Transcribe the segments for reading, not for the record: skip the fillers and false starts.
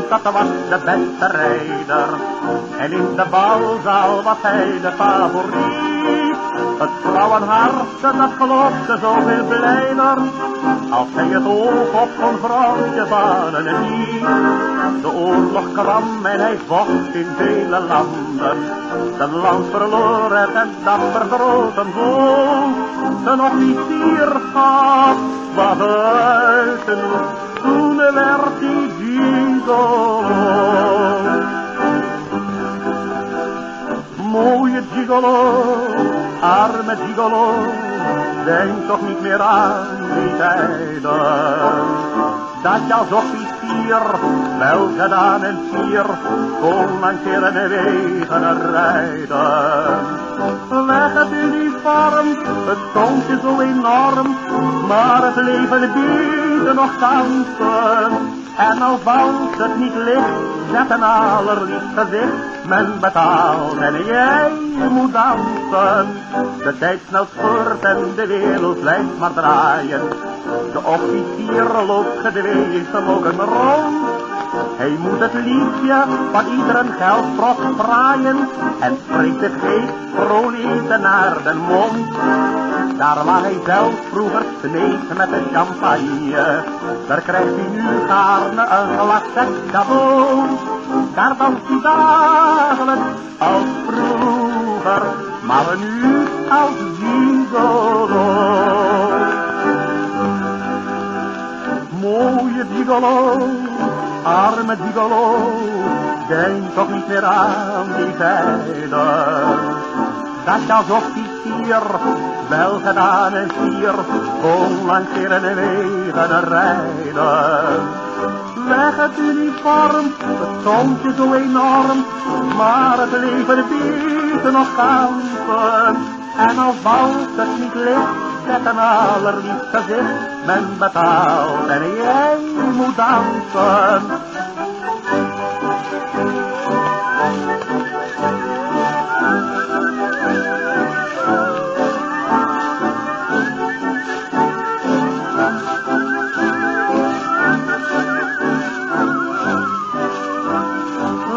dat was de beste rijder. En in de balzaal was hij de favoriet. Het vrouwenhart, dat geloofde zoveel blijder, als hij het oog op zo'n vrouwtje banen liet. De oorlog kwam en hij vocht in vele landen. Zijn land verloor het en dapper droten vol. Zijn officierschap was buiten, toen werd hij gigolo. Mooie gigolo, arme gigolo, denk toch niet meer aan die tijden. Dat je als officier, wel gedaan en fier, kon langs de wegen rijden. Weg het uniform, het stond je zo enorm, maar het leven biedt nog kansen. En al valt het niet licht, zet een allerliefst gezicht, men betaalt en jij moet dansen. De tijd snelt voort en de wereld blijft maar draaien. De officier loopt gedwee zijn ogen rond. Hij moet het liedje van iedere geldprop fraaien en spreekt het geest vrolijk naar de mond. Daar waar hij zelf vroeger sneed met de champagne, daar krijgt hij nu gaarne een glas seks cadeau. Daar danst hij dagelijks als vroeger, maar nu als gigolo. Mooie gigolo, arme gigolo, denk toch niet meer aan die tijden. Dat je als officier, wel gedaan en fier, kon langs de wegen rijden. Weg het uniform, het stond je zo enorm, maar het leven biedt nog kansen. En al valt het niet licht, zet een allerliefst gezicht, men betaalt en jij moet dansen.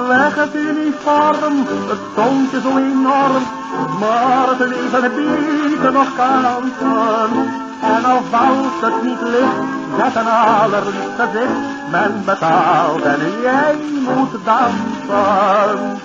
Weg het uniform, het stond je zo enorm, maar het leven biedt nog kansen. En al valt het niet licht, zet een allerliefst gezicht, men betaalt en jij moet dansen.